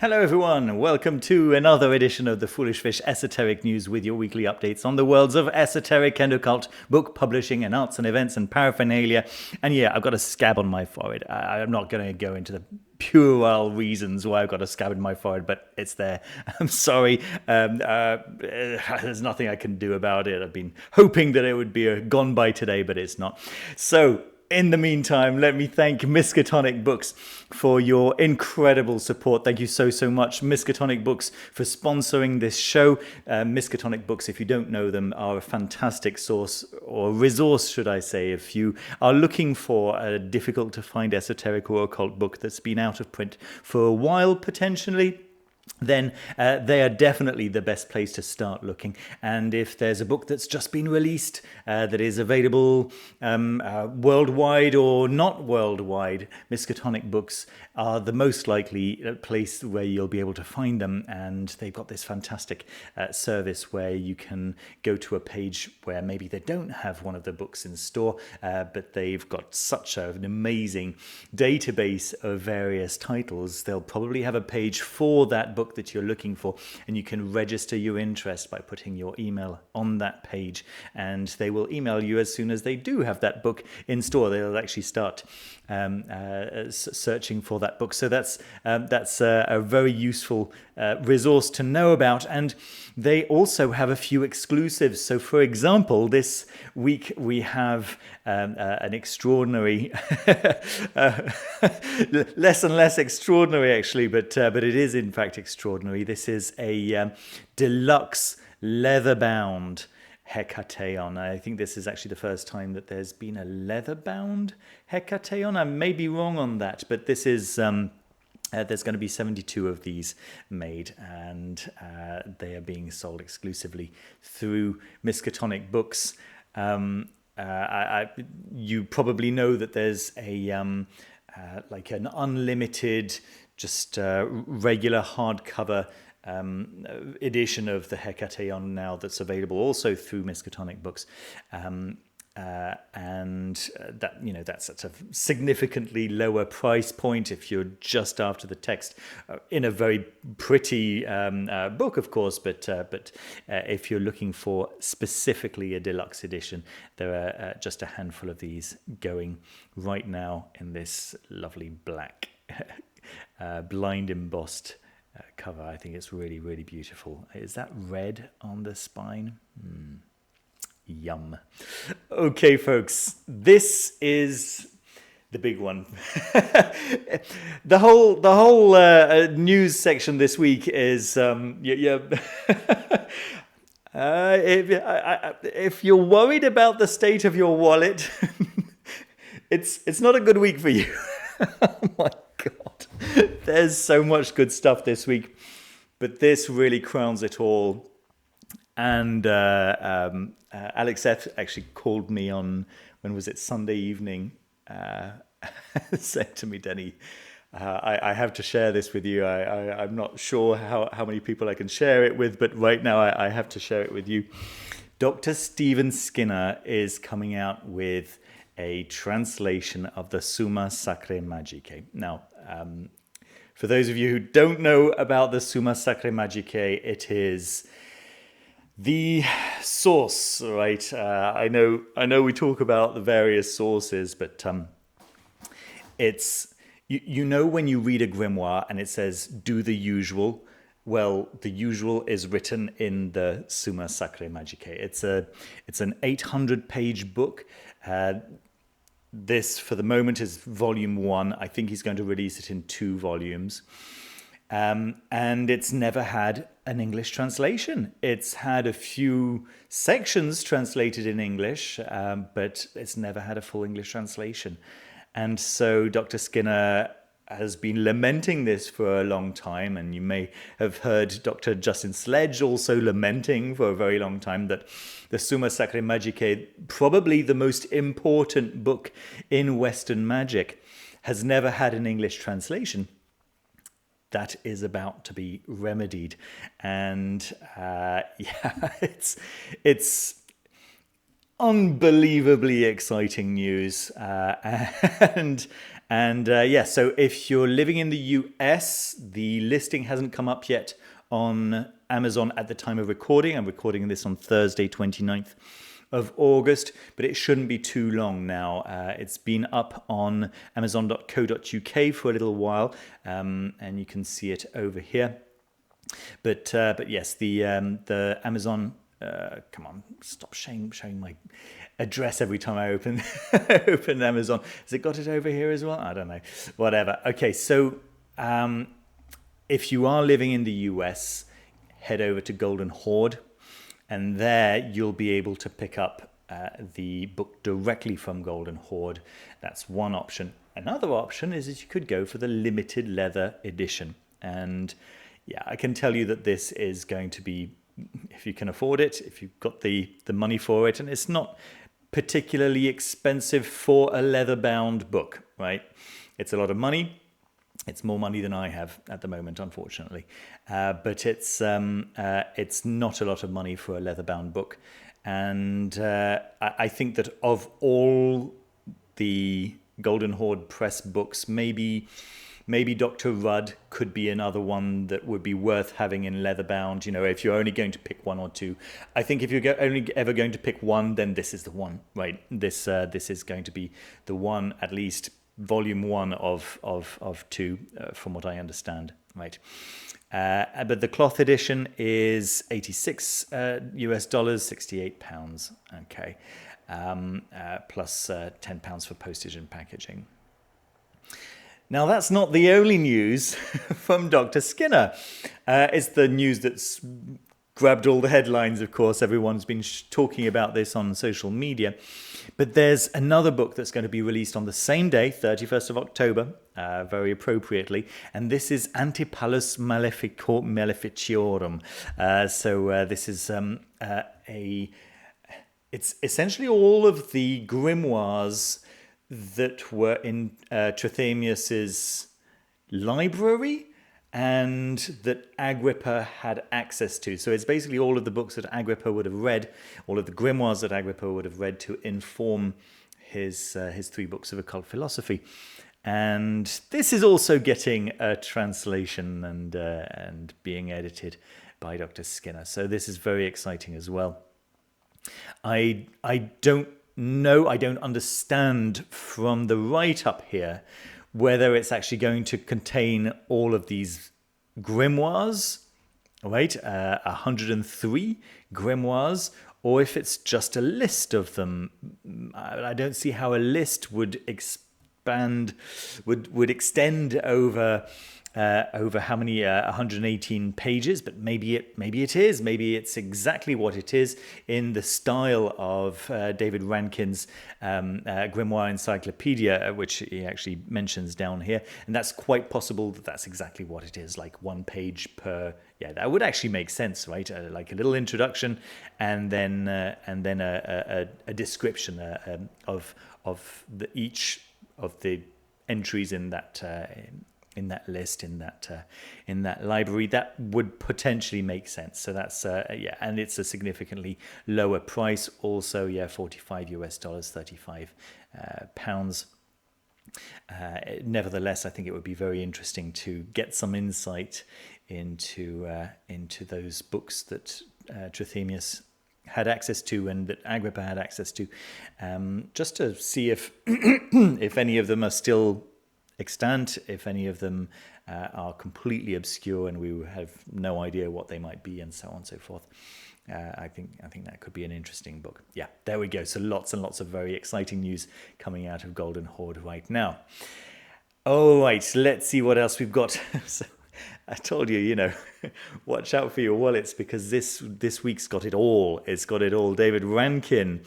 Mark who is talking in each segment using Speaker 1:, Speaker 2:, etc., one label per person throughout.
Speaker 1: Hello everyone, welcome to another edition of the Foolish Fish Esoteric News with your weekly updates on the worlds of esoteric and occult, book publishing and arts and events and paraphernalia. And yeah, I've got a scab on my forehead. I'm not going to go into the puerile reasons why I've got a scab in my forehead, but it's there. I'm sorry. There's nothing I can do about it. I've been hoping that it would be gone by today, but it's not. So, in the meantime, let me thank Miskatonic Books for your incredible support. Thank you so much, Miskatonic Books, for sponsoring this show. Miskatonic Books, if you don't know them, are a fantastic source, or resource, should I say, if you are looking for a difficult-to-find esoteric or occult book that's been out of print for a while, potentially. Then they are definitely the best place to start looking. And if there's a book that's just been released that is available worldwide or not worldwide, Miskatonic Books are the most likely place where you'll be able to find them. And they've got this fantastic service where you can go to a page where maybe they don't have one of the books in store, but they've got such an amazing database of various titles. They'll probably have a page for that book that you're looking for, and you can register your interest by putting your email on that page, and they will email you as soon as they do have that book in store. They'll actually start searching for that book. So that's a very useful resource to know about. And they also have a few exclusives. So, for example, this week we have an extraordinary, less and less extraordinary actually, but it is in fact extraordinary. This is a deluxe leather-bound Hekataeon. I think this is actually the first time that there's been a leather-bound Hekataeon. I may be wrong on that, but this is there's going to be 72 of these made, and they are being sold exclusively through Miskatonic Books. You probably know that there's a like an unlimited, just regular hardcover edition of the Hekataeon now that's available also through Miskatonic Books, and that, you know, that's at a significantly lower price point if you're just after the text, in a very pretty book, of course, but if you're looking for specifically a deluxe edition, there are just a handful of these going right now in this lovely black blind embossed cover. I think it's really, really beautiful. Is that red on the spine? Yum. Okay, folks, this is the big one. The whole news section this week is if you're worried about the state of your wallet, it's not a good week for you. Oh my God. There's so much good stuff this week, but this really crowns it all. And Alex F. actually called me on, when was it, Sunday evening, said to me, Denny, I have to share this with you. I'm not sure how many people I can share it with, but right now I have to share it with you. Dr. Stephen Skinner is coming out with a translation of the Summa Sacre Magice. Now, for those of you who don't know about the Summa Sacre Magice, it is the source, right? I know we talk about the various sources, but it's, you know, when you read a grimoire and it says do the usual, well, the usual is written in the Summa Sacre Magice. It's an 800-page book. This, for the moment, is volume 1. I think he's going to release it in 2 volumes. And it's never had an English translation. It's had a few sections translated in English, but it's never had a full English translation. And so Dr. Skinner has been lamenting this for a long time, and you may have heard Dr. Justin Sledge also lamenting for a very long time that the Summa Sacre Magice, probably the most important book in Western magic, has never had an English translation. That is about to be remedied, and it's unbelievably exciting news, and And so if you're living in the US, the listing hasn't come up yet on Amazon at the time of recording. I'm recording this on Thursday, 29th of August, but it shouldn't be too long now. It's been up on amazon.co.uk for a little while, and you can see it over here. But yes, the Amazon. Come on, stop showing my address every time I open open Amazon. Has it got it over here as well? I don't know. Whatever. Okay, so if you are living in the US, head over to Golden Horde, and there you'll be able to pick up the book directly from Golden Horde. That's one option. Another option is that you could go for the limited leather edition. And yeah, I can tell you that this is going to be, if you can afford it, if you've got the money for it, and it's not particularly expensive for a leather-bound book, right? It's a lot of money. It's more money than I have at the moment, unfortunately. But it's not a lot of money for a leather-bound book. And I think that of all the Golden Horde press books, maybe Dr. Rudd could be another one that would be worth having in leather-bound. You know, if you're only going to pick one or two. I think if you're only ever going to pick one, then this is the one, right? This is going to be the one, at least volume one of two, from what I understand, right? But the cloth edition is $86 US, £68, okay, plus £10 for postage and packaging. Now, that's not the only news from Dr. Skinner. It's the news that's grabbed all the headlines, of course. Everyone's been talking about this on social media. But there's another book that's going to be released on the same day, 31st of October, very appropriately. And this is Antipalus Maleficiorum. This is it's essentially all of the grimoires that were in Trithemius's library and that Agrippa had access to. So it's basically all of the books that Agrippa would have read, all of the grimoires that Agrippa would have read to inform his 3 books of occult philosophy. And this is also getting a translation and being edited by Dr. Skinner. So this is very exciting as well. I don't know, I don't understand from the write-up here whether it's actually going to contain all of these grimoires, right? 103 grimoires, or if it's just a list of them. I don't see how a list would expand, would extend over how many 118 pages, but maybe it is. Maybe it's exactly what it is in the style of David Rankin's Grimoire Encyclopedia, which he actually mentions down here, and that's quite possible that that's exactly what it is, like 1 page per. Yeah, that would actually make sense, right? Like a little introduction, and then a description of each of the entries in that. In that list, in that library, that would potentially make sense. So that's and it's a significantly lower price. Also, $45 US, £35. Nevertheless, I think it would be very interesting to get some insight into those books that Trithemius had access to and that Agrippa had access to, just to see if if any of them are still extant, if any of them are completely obscure and we have no idea what they might be, and so on and so forth. I think that could be an interesting book. Yeah, there we go. So lots and lots of very exciting news coming out of Golden Horde right now. All right, let's see what else we've got. So I told you, watch out for your wallets, because this week's got it all. It's got it all. David Rankin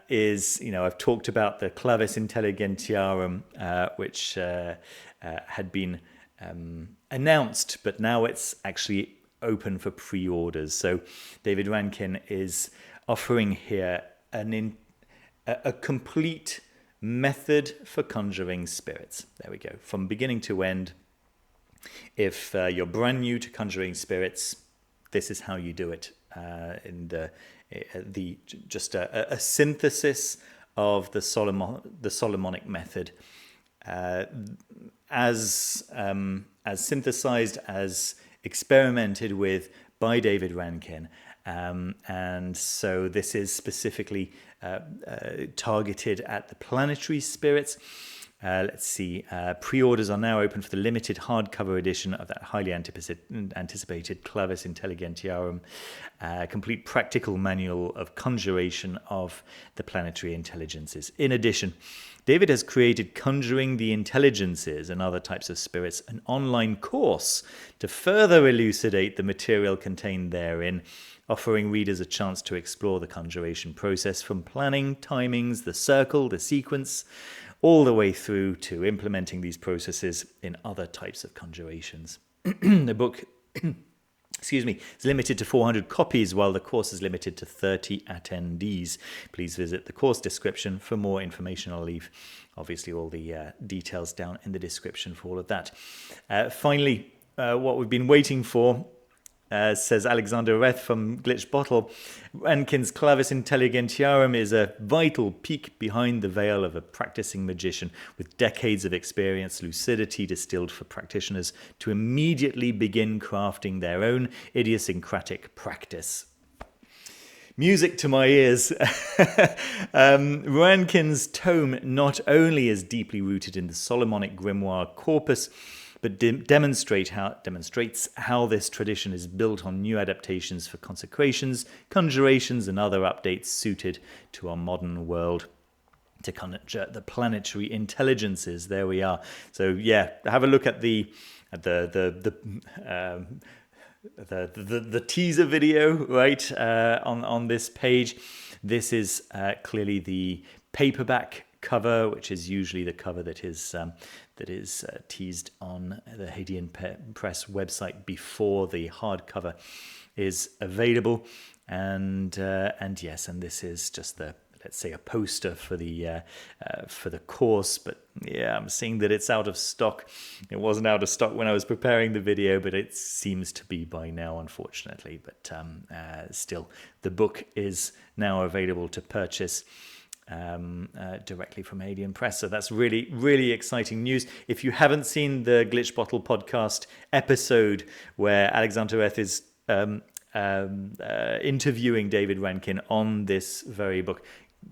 Speaker 1: is, I've talked about the Claves Intelligentarium, which had been announced, but now it's actually open for pre-orders. So David Rankin is offering here a complete method for conjuring spirits. There we go, from beginning to end. If you're brand new to conjuring spirits, this is how you do it. Just a synthesis of the Solomonic method, as synthesized, as experimented with by David Rankin. And so this is specifically targeted at the planetary spirits. Let's see, pre-orders are now open for the limited hardcover edition of that highly anticipated Claves Intelligentarium, complete practical manual of conjuration of the planetary intelligences. In addition, David has created Conjuring the Intelligences and Other Types of Spirits, an online course to further elucidate the material contained therein, offering readers a chance to explore the conjuration process from planning, timings, the circle, the sequence, all the way through to implementing these processes in other types of conjurations. The book is limited to 400 copies, while the course is limited to 30 attendees. Please visit the course description for more information. I'll leave, obviously, all the details down in the description for all of that. Finally, what we've been waiting for, says Alexander Reth from Glitch Bottle, Rankin's Claves Intelligentarium is a vital peek behind the veil of a practicing magician with decades of experience, lucidity distilled for practitioners to immediately begin crafting their own idiosyncratic practice. Music to my ears. Rankin's tome not only is deeply rooted in the Solomonic grimoire corpus, but demonstrates how this tradition is built on new adaptations for consecrations, conjurations, and other updates suited to our modern world to conjure the planetary intelligences. There we are. So yeah, have a look at the teaser video right on this page. This is clearly the paperback cover, which is usually the cover that is teased on the Hekataeon Press website before the hardcover is available, and this is just the, let's say, a poster for the course. But yeah, I'm seeing that it's out of stock. It wasn't out of stock when I was preparing the video, but it seems to be by now, unfortunately. But still, the book is now available to purchase directly from Hekataeon Press. So that's really, really exciting news. If you haven't seen the Glitch Bottle podcast episode where Alexander Reth is interviewing David Rankin on this very book,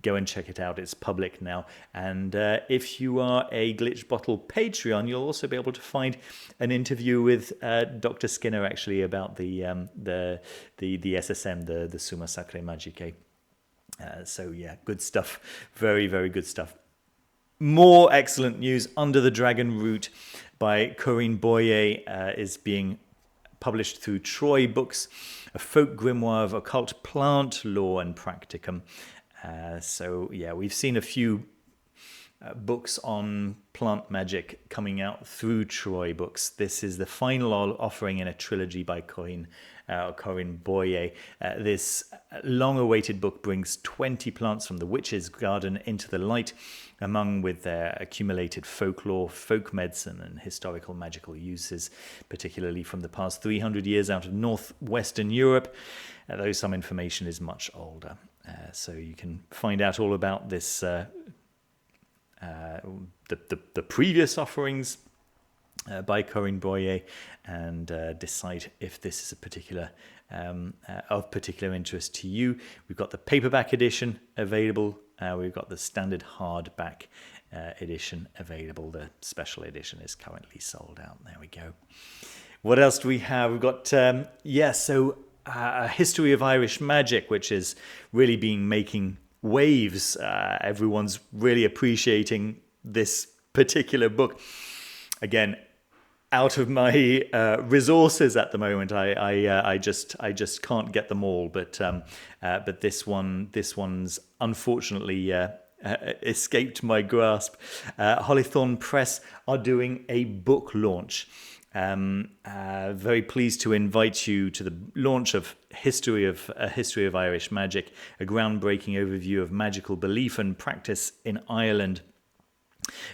Speaker 1: go and check it out. It's public now. And if you are a Glitch Bottle Patreon, you'll also be able to find an interview with Dr. Skinner, actually, about the SSM, the Summa Sacre Magice. So yeah, good stuff. Very, very good stuff. More excellent news. Under the Dragon Root by Corinne Boyer is being published through Troy Books, a folk grimoire of occult plant lore and practicum. So yeah, we've seen a few books on plant magic coming out through Troy Books. This is the final offering in a trilogy by Corinne Boyer. This long-awaited book brings 20 plants from the witch's garden into the light, among with their accumulated folklore, folk medicine, and historical magical uses, particularly from the past 300 years out of northwestern Europe, though some information is much older. So you can find out all about this, the previous offerings by Corinne Boyer, and decide if this is a particular of particular interest to you. We've got the paperback edition available. We've got the standard hardback edition available. The special edition is currently sold out. There we go. What else do we have? We've got a history of Irish magic, which is really been making waves. Everyone's really appreciating this particular book. Again, out of my resources at the moment, I just can't get them all. But this one's unfortunately escaped my grasp. Hollythorn Press are doing a book launch. Very pleased to invite you to the launch of A History of Irish Magic, a groundbreaking overview of magical belief and practice in Ireland.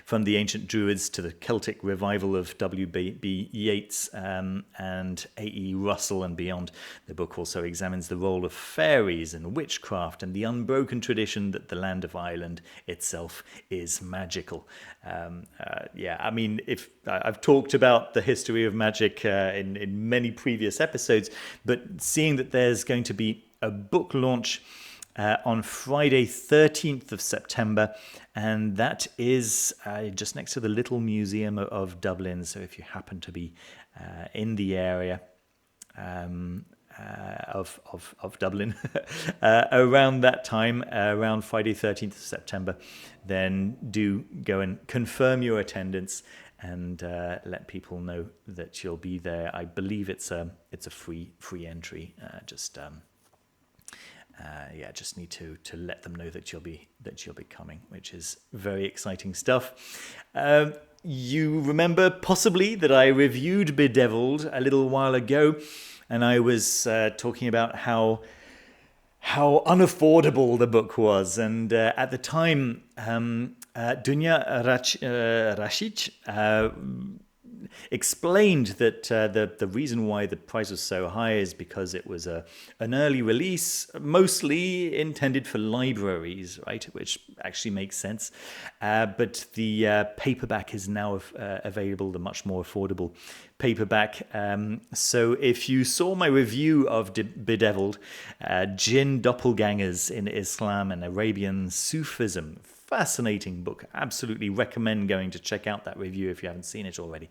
Speaker 1: From the ancient Druids to the Celtic revival of W.B. Yeats and A.E. Russell and beyond, the book also examines the role of fairies and witchcraft and the unbroken tradition that the land of Ireland itself is magical. If I've talked about the history of magic in many previous episodes, but seeing that there's going to be a book launch on Friday 13th of September, and that is just next to the Little Museum of Dublin. So if you happen to be in the area of Dublin around that time, around Friday 13th of September, then do go and confirm your attendance and let people know that you'll be there. I believe it's a free entry. Just need to let them know that you'll be coming, which is very exciting stuff. You remember possibly that I reviewed Bedeviled a little while ago, and I was talking about how unaffordable the book was, and at the time, Dunya Rashic explained that the reason why the price was so high is because it was an early release, mostly intended for libraries, right? Which actually makes sense. But the paperback is now available, the much more affordable paperback. So if you saw my review of Bedeviled, Jinn Doppelgangers in Islam and Arabian Sufism, fascinating book. Absolutely recommend going to check out that review if you haven't seen it already.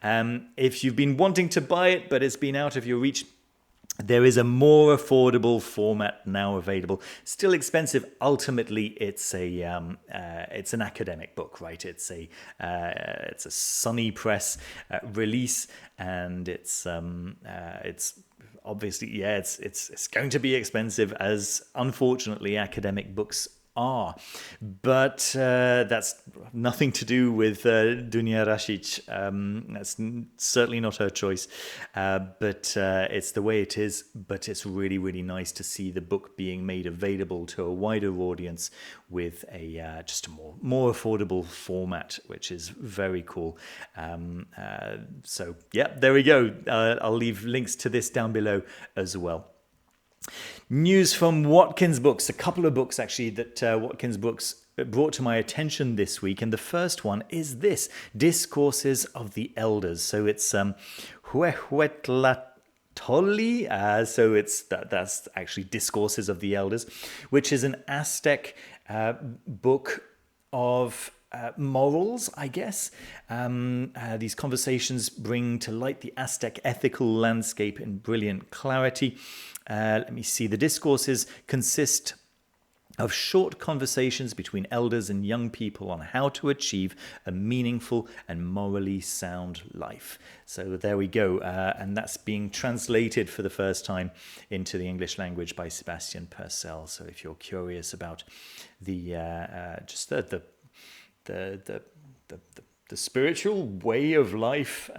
Speaker 1: If you've been wanting to buy it, but it's been out of your reach, there is a more affordable format now available. Still expensive. Ultimately, it's an academic book, right? It's a Sunny Press release, and it's obviously it's going to be expensive, as unfortunately academic books are, but that's nothing to do with Dunya Rashic. That's certainly not her choice, but it's the way it is. But it's really, really nice to see the book being made available to a wider audience with a just a more affordable format, which is very cool. So yeah, there we go. I'll leave links to this down below as well. News from Watkins Books. A couple of books actually that Watkins Books brought to my attention this week, and the first one is this: Discourses of the Elders. So it's Huehuetlatolli. So that's actually Discourses of the Elders, which is an Aztec book of morals, I guess. These conversations bring to light the Aztec ethical landscape in brilliant clarity. Let me see. The discourses consist of short conversations between elders and young people on how to achieve a meaningful and morally sound life. So there we go. And that's being translated for the first time into the English language by Sebastian Purcell. So if you're curious about the spiritual way of life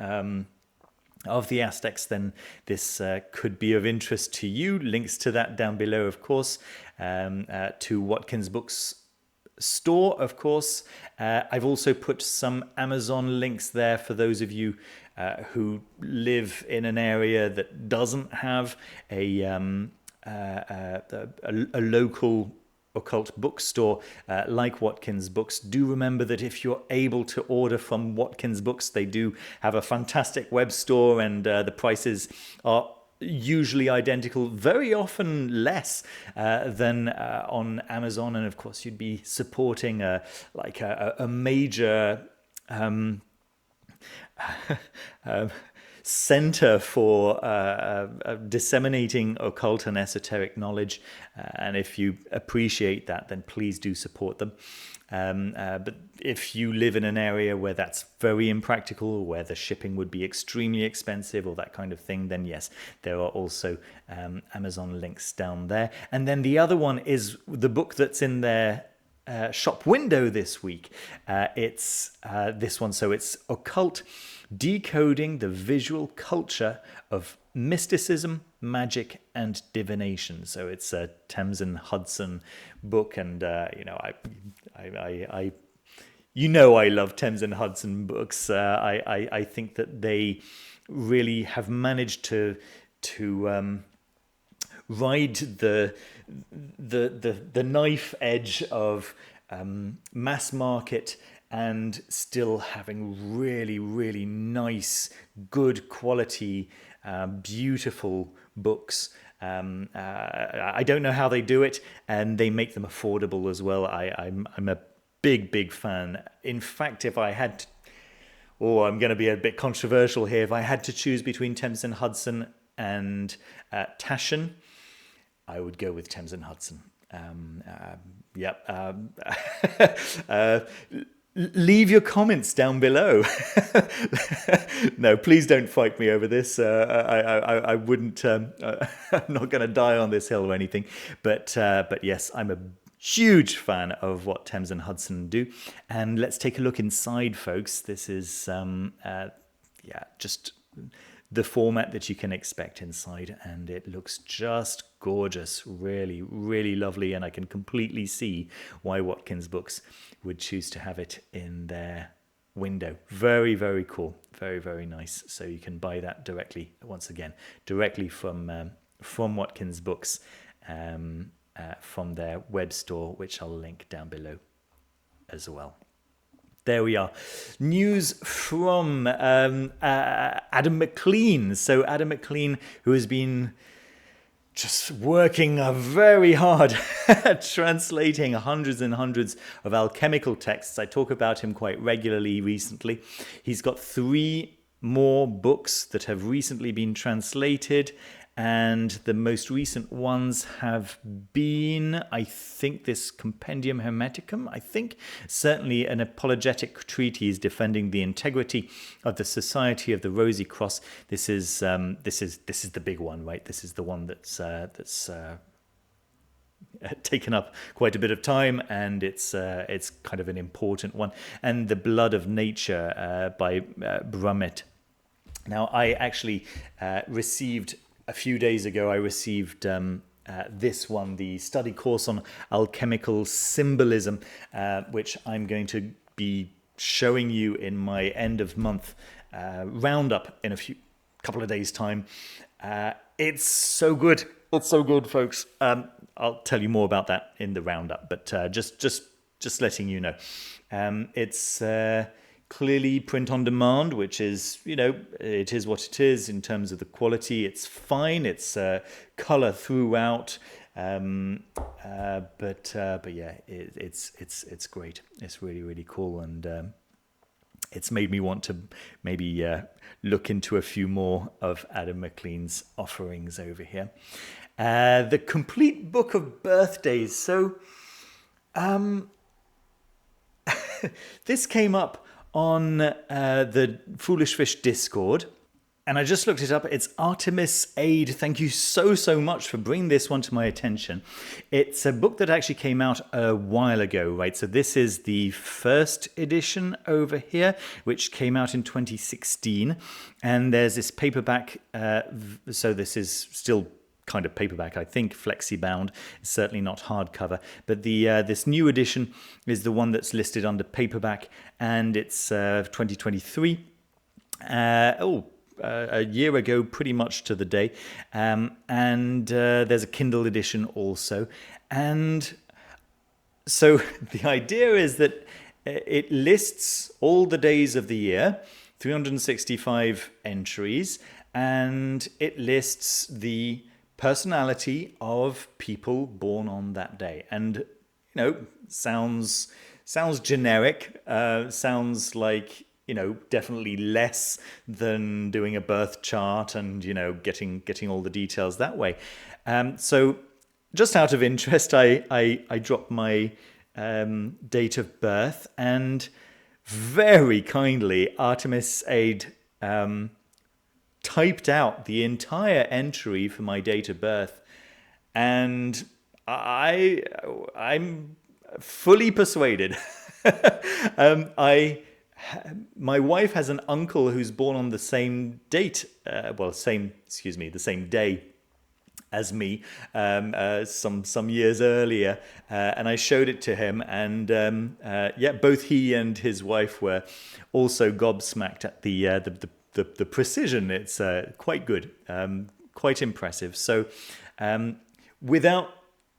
Speaker 1: of the Aztecs, then this could be of interest to you. Links to that down below, of course, to Watkins Books store, of course. I've also put some Amazon links there for those of you who live in an area that doesn't have a local occult bookstore like Watkins Books. Do remember that if you're able to order from Watkins Books, they do have a fantastic web store, and the prices are usually identical, very often less than on Amazon. And of course, you'd be supporting a major center for disseminating occult and esoteric knowledge, and if you appreciate that, then please do support them. But if you live in an area where that's very impractical, where the shipping would be extremely expensive or that kind of thing, then yes, there are also Amazon links down there. And then the other one is the book that's in their shop window this week. It's this one. So it's Occult: Decoding the Visual Culture of Mysticism, Magic, and Divination. So it's a Tamsin Hudson book, and I You know I love Thames and Hudson books. I think that they really have managed to ride the knife edge of mass market and still having really, really nice, good quality, beautiful books. I don't know how they do it, and they make them affordable as well. I'm a big fan. In fact, if I had to, I'm going to be a bit controversial here. If I had to choose between Thames and Hudson and Taschen, I would go with Thames and Hudson. Leave your comments down below. No, please don't fight me over this. I wouldn't. I'm not going to die on this hill or anything. But yes, I'm a huge fan of what Thames and Hudson do. And let's take a look inside, folks. This is just the format that you can expect inside, and it looks just gorgeous, really, really lovely, and I can completely see why Watkins Books would choose to have it in their window. Very, very cool, very, very nice. So you can buy that directly, once again, directly from Watkins Books, from their web store, which I'll link down below as well. There we are. News from Adam McLean. So Adam McLean, who has been just working very hard translating hundreds and hundreds of alchemical texts. I talk about him quite regularly recently. He's got 3 more books that have recently been translated, and the most recent ones have been, I think, this Compendium Hermeticum, certainly an apologetic treatise defending the integrity of the Society of the Rosy Cross. This is the big one, right? This is the one that's taken up quite a bit of time, and it's kind of an important one. And The Blood of Nature by Brummett. Now, I actually received a few days ago, this one, the study course on alchemical symbolism, which I'm going to be showing you in my end of month roundup in a couple of days' time. It's so good. It's so good, folks. I'll tell you more about that in the roundup, but just letting you know. It's clearly print on demand, which is, it is what it is in terms of the quality. It's fine. It's color throughout. But yeah, it's great. It's really, really cool. And it's made me want to maybe look into a few more of Adam McLean's offerings over here. The Complete Book of Birthdays. So this came up on the Foolish Fish Discord, and I just looked it up. It's Artemis Aid. Thank you so much for bringing this one to my attention. It's a book that actually came out a while ago, right? So this is the first edition over here, which came out in 2016, and there's this paperback. So this is still kind of paperback, I think, flexi-bound. It's certainly not hardcover. But this new edition is the one that's listed under paperback, and it's 2023. A year ago, pretty much to the day. And there's a Kindle edition also. And so the idea is that it lists all the days of the year, 365 entries, and it lists the personality of people born on that day. And sounds generic, sounds like definitely less than doing a birth chart and getting all the details that way. So just out of interest, I dropped my date of birth, and very kindly Artemis Aid typed out the entire entry for my date of birth, and I'm fully persuaded. My wife has an uncle who's born on the same date, the same day as me some years earlier, and I showed it to him, and both he and his wife were also gobsmacked at the precision. It's quite good, quite impressive. So without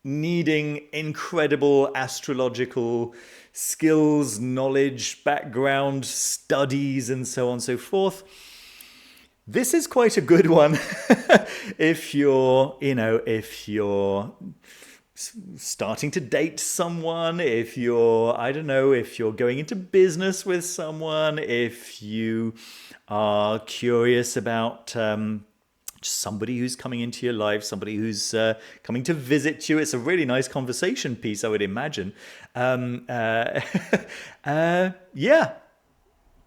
Speaker 1: needing incredible astrological skills, knowledge, background, studies, and so on and so forth, this is quite a good one if you're starting to date someone, if you're, I don't know, if you're going into business with someone, if you are curious about somebody who's coming into your life, somebody who's coming to visit you. It's a really nice conversation piece, I would imagine. Yeah.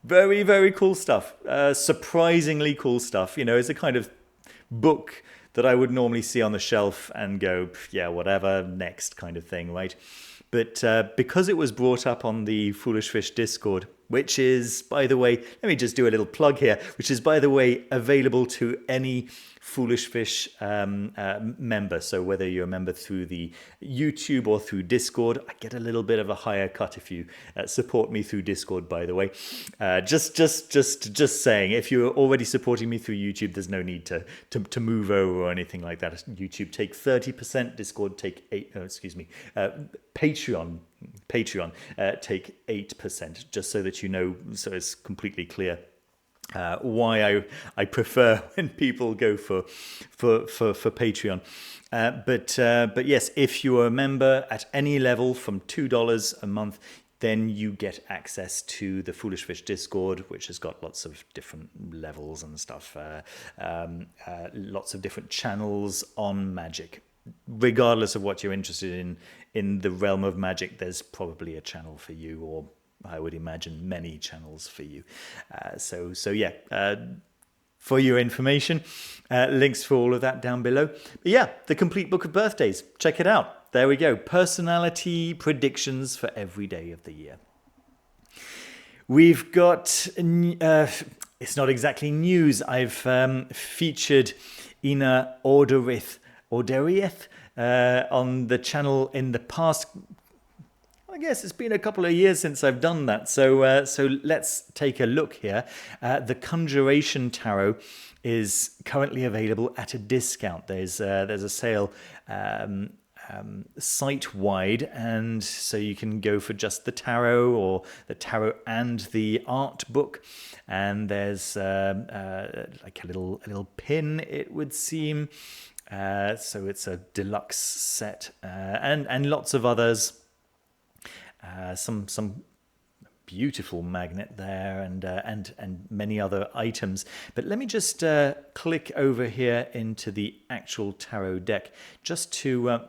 Speaker 1: Very, very cool stuff. Surprisingly cool stuff. It's a kind of book that I would normally see on the shelf and go, yeah, whatever, next kind of thing, right? But because it was brought up on the Foolish Fish Discord, which is, by the way, let me just do a little plug here, which is, by the way, available to any Foolish Fish member. So whether you're a member through the YouTube or through Discord, I get a little bit of a higher cut if you support me through Discord, by the way. Just saying, if you're already supporting me through YouTube, there's no need to move over or anything like that. YouTube take 30%, Discord take 8%, Patreon take 8%, just so that you know, so it's completely clear why I prefer when people go for Patreon. But yes, if you are a member at any level from $2 a month, then you get access to the Foolish Fish Discord, which has got lots of different levels and stuff, lots of different channels on magic. Regardless of what you're interested in the realm of magic, there's probably a channel for you, or I would imagine many channels for you. So yeah, for your information, links for all of that down below. But yeah, the complete book of birthdays. Check it out. There we go. Personality predictions for every day of the year. We've got, it's not exactly news. I've featured Ina Auderieth on the channel in the past. I guess it's been a couple of years since I've done that. So let's take a look here. The Conjuration Tarot is currently available at a discount. There's a sale site-wide, and so you can go for just the tarot or the tarot and the art book. And there's like a little pin, it would seem. So it's a deluxe set, and lots of others. Some beautiful magnet there, and many other items. But let me just click over here into the actual tarot deck just to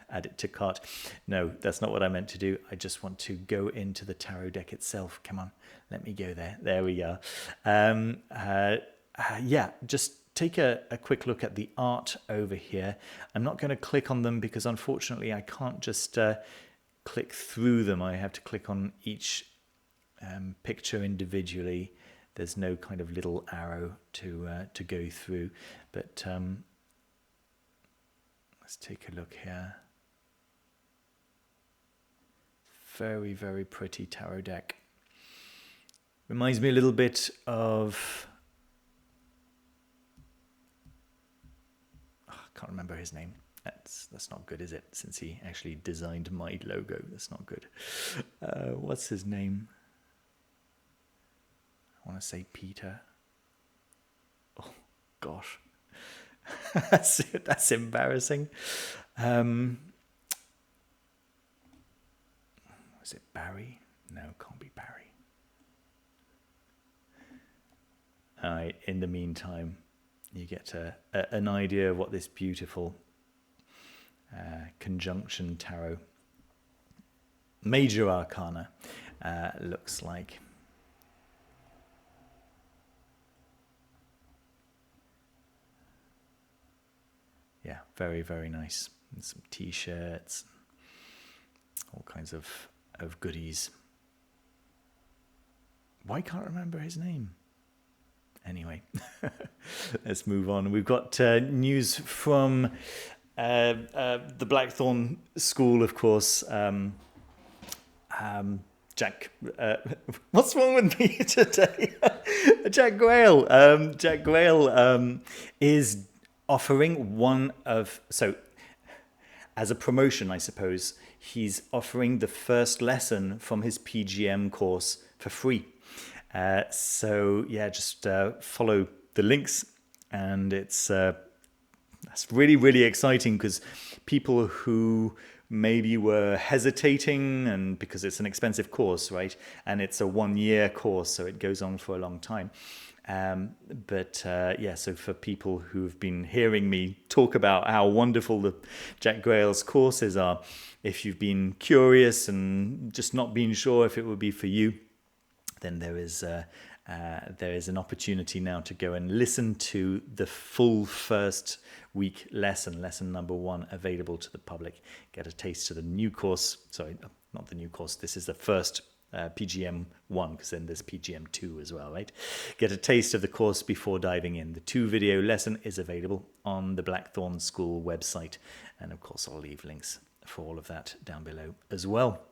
Speaker 1: add it to cart. No, that's not what I meant to do. I just want to go into the tarot deck itself. Come on, let me go there. There we are. Yeah, just take a quick look at the art over here. I'm not going to click on them because unfortunately I can't just click through them. I have to click on each picture individually. There's no kind of little arrow to go through. But let's take a look here. Very, very pretty tarot deck. Reminds me a little bit of... I can't remember his name. That's not good, is it? Since he actually designed my logo, that's not good. What's his name? I want to say Peter. Oh gosh, that's embarrassing. Was it Barry? No, it can't be Barry. All right. In the meantime, you get an idea of what this beautiful conjunction tarot, major arcana, looks like. Yeah, very, very nice. And some t-shirts, all kinds of goodies. Why can't I remember his name? Anyway, let's move on. We've got news from the Blackthorn School, of course. Jack, what's wrong with me today? Jack Grail. Jack Grail is offering as a promotion, I suppose, he's offering the first lesson from his PGM course for free. Just follow the links, and that's really, really exciting, because people who maybe were hesitating, and because it's an expensive course, right? And it's a 1-year course, so it goes on for a long time. So for people who've been hearing me talk about how wonderful the Jack Grail's courses are, if you've been curious and just not been sure if it would be for you, then there is an opportunity now to go and listen to the full first week lesson number 1, available to the public. Get a taste of the new course. Sorry, not the new course. This is the first PGM 1, because then there's PGM 2 as well, right? Get a taste of the course before diving in. The 2-video lesson is available on the Blackthorn School website. And of course, I'll leave links for all of that down below as well.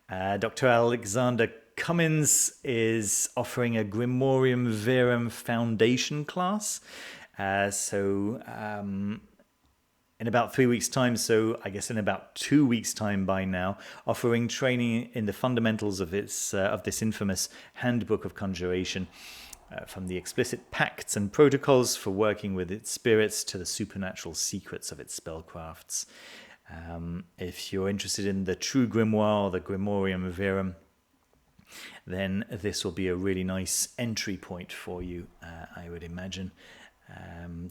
Speaker 1: Dr. Alexander Cummins is offering a Grimorium Verum foundation class. In about 3 weeks' time, so I guess in about 2 weeks' time by now, offering training in the fundamentals of this infamous Handbook of Conjuration, from the explicit pacts and protocols for working with its spirits to the supernatural secrets of its spellcrafts. If you're interested in the true grimoire, or the Grimorium Verum, then this will be a really nice entry point for you, I would imagine.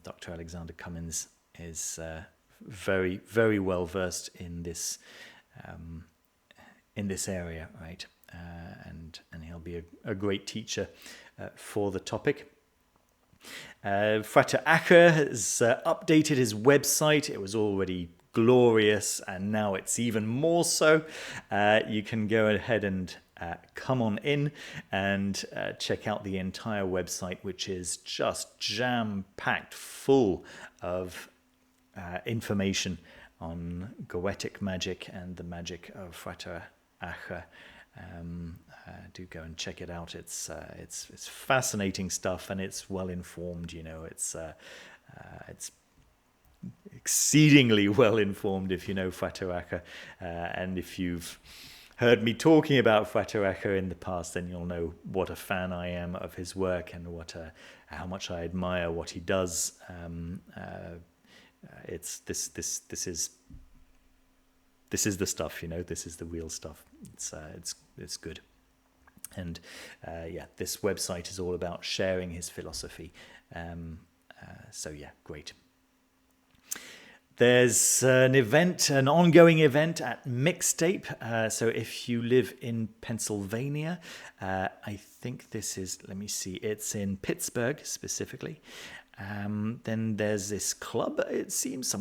Speaker 1: Dr. Alexander Cummins is very, very well versed in this area, right? And he'll be a great teacher for the topic. Frater Sacre has updated his website. It was already glorious, and now it's even more so. You can go ahead and come on in and check out the entire website, which is just jam-packed full of information on Goetic magic and the magic of Frater Sacre. Do go and check it out. It's fascinating stuff, and it's well informed. It's exceedingly well informed if you know Frater Sacre, and if you've heard me talking about Frater Sacre in the past, then you'll know what a fan I am of his work, and how much I admire what he does. This is the stuff, This is the real stuff. It's good. And this website is all about sharing his philosophy. Great. There's an ongoing event at Mixtape. So if you live in Pennsylvania, I think this is, let me see, it's in Pittsburgh specifically. Then there's this club, it seems,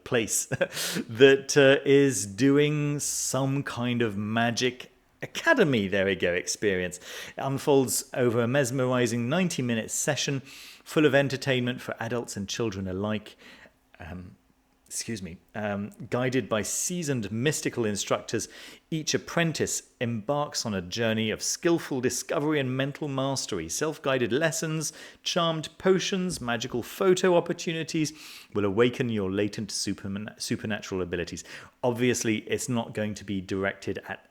Speaker 1: place that is doing some kind of magic academy, there we go, experience. It unfolds over a mesmerizing 90-minute session full of entertainment for adults and children alike. Guided by seasoned mystical instructors, each apprentice embarks on a journey of skillful discovery and mental mastery. Self-guided lessons, charmed potions, magical photo opportunities will awaken your latent supernatural abilities. Obviously, it's not going to be directed at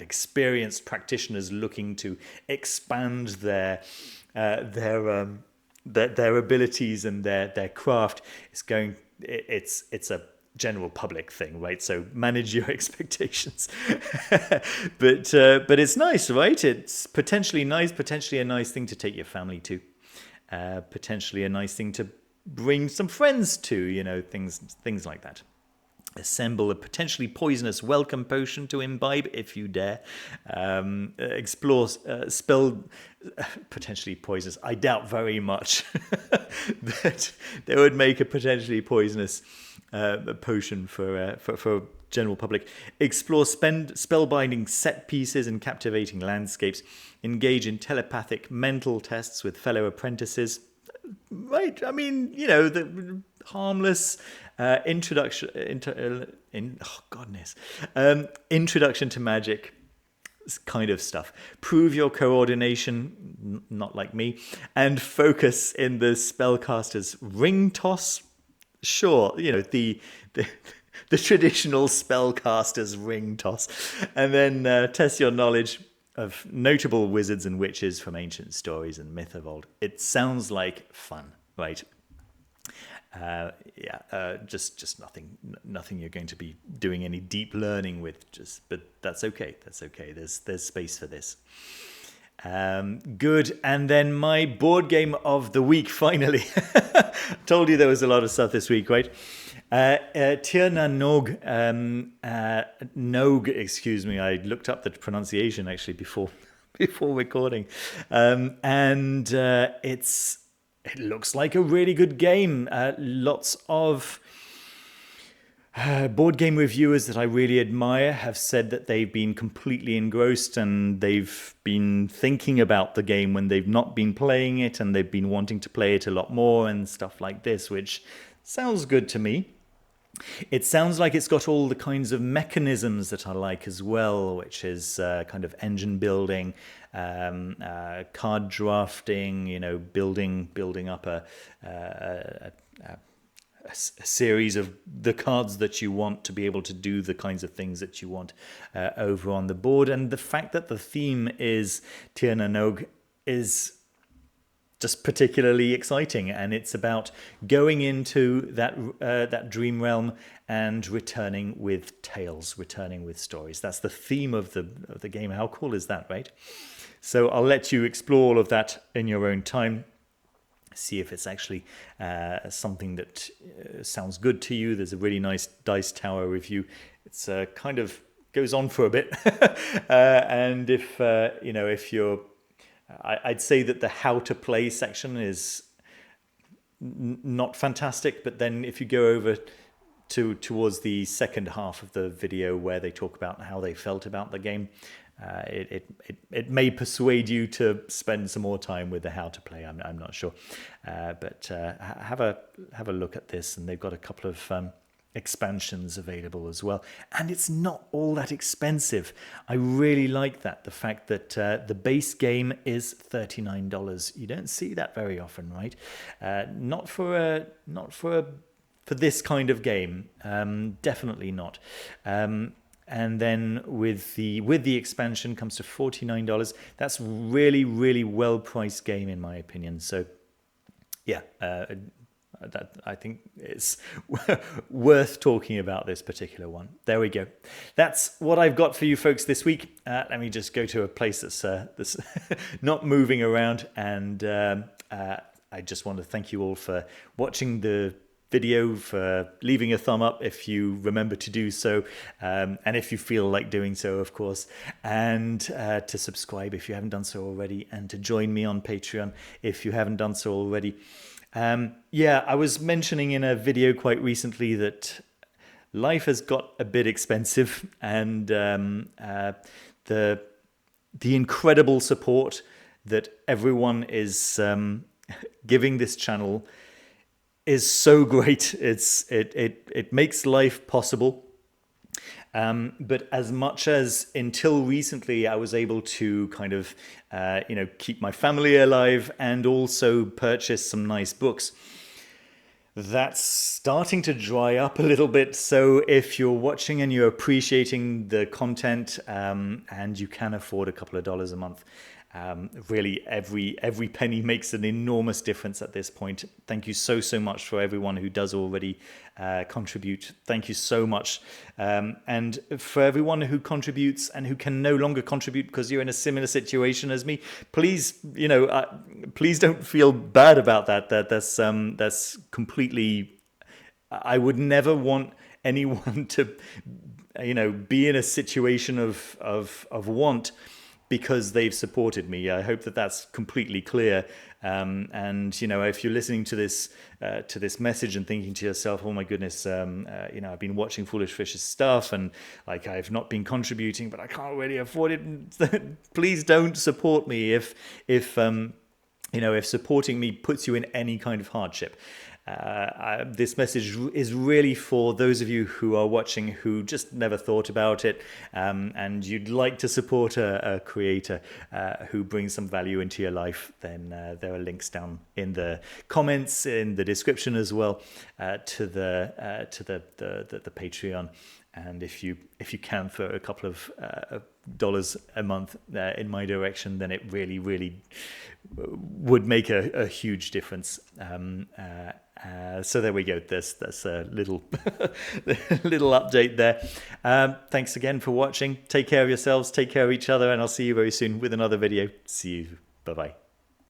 Speaker 1: experienced practitioners looking to expand their abilities and their craft. It's a general public thing, right? So manage your expectations. but it's nice, right? It's potentially nice, potentially a nice thing to take your family to, potentially a nice thing to bring some friends to, things like that. Assemble a potentially poisonous welcome potion to imbibe if you dare. Explore spell potentially poisonous. I doubt very much that they would make a potentially poisonous potion for general public. Explore spellbinding set pieces and captivating landscapes. Engage in telepathic mental tests with fellow apprentices. Right, I mean, the harmless introduction introduction to magic kind of stuff. Prove your coordination, not like me, and focus in the spellcaster's ring toss. Sure, the traditional spellcaster's ring toss, and then test your knowledge of notable wizards and witches from ancient stories and myth of old. It sounds like fun, right? Just nothing you're going to be doing any deep learning with. But that's okay. That's okay. There's space for this. Good. And then my board game of the week. Finally, told you there was a lot of stuff this week, right? Tir Na Nog, Nog, excuse me. I looked up the pronunciation actually before recording, and it looks like a really good game. Lots of board game reviewers that I really admire have said that they've been completely engrossed and they've been thinking about the game when they've not been playing it, and they've been wanting to play it a lot more and stuff like this, which sounds good to me. It sounds like it's got all the kinds of mechanisms that I like as well, which is kind of engine building, card drafting, building up a series of the cards that you want to be able to do the kinds of things that you want over on the board. And the fact that the theme is Tir Na Nog is just particularly exciting, and it's about going into that dream realm and returning with tales, returning with stories. That's the theme of the game. How cool is that, right? So I'll let you explore all of that in your own time. See if it's actually something that sounds good to you. There's a really nice Dice Tower review. It's kind of goes on for a bit, and if you're I'd say that the how to play section is not fantastic, but then if you go over towards the second half of the video where they talk about how they felt about the game, it may persuade you to spend some more time with the how to play. I'm not sure, but have a look at this, and they've got a couple of expansions available as well, and it's not all that expensive. I really like that, the fact that the base game is $39. You don't see that very often, right? Not for this kind of game, definitely not. And then with the expansion comes to $49. That's really, really well priced game in my opinion. So yeah, that I think it's worth talking about, this particular one. There we go. That's what I've got for you folks this week. Let me just go to a place that's not moving around, and I just want to thank you all for watching the video, for leaving a thumb up if you remember to do so, and if you feel like doing so, of course, and to subscribe if you haven't done so already, and to join me on Patreon if you haven't done so already. I was mentioning in a video quite recently that life has got a bit expensive, and the incredible support that everyone is giving this channel is so great. It makes life possible. But as much as until recently I was able to kind of, keep my family alive and also purchase some nice books, that's starting to dry up a little bit. So if you're watching and you're appreciating the content, and you can afford a couple of dollars a month, really every penny makes an enormous difference at this point. Thank you so much for everyone who does already contribute. Thank you so much, and for everyone who contributes and who can no longer contribute because you're in a similar situation as me, please please don't feel bad about that. That's completely, I would never want anyone to be in a situation of want because they've supported me. I hope that that's completely clear. And, you know, if you're listening to this message and thinking to yourself, oh my goodness, you know, I've been watching Foolish Fish's stuff and like I've not been contributing, but I can't really afford it. Please don't support me if you know, if supporting me puts you in any kind of hardship. This message is really for those of you who are watching who just never thought about it, and you'd like to support a creator who brings some value into your life. Then there are links down in the comments, in the description as well, to the Patreon. And if you can throw a couple of dollars a month in my direction, then it really would make a huge difference. So there we go. That's a little little update there. Thanks again for watching. Take care of yourselves. Take care of each other, and I'll see you very soon with another video. See you. Bye bye.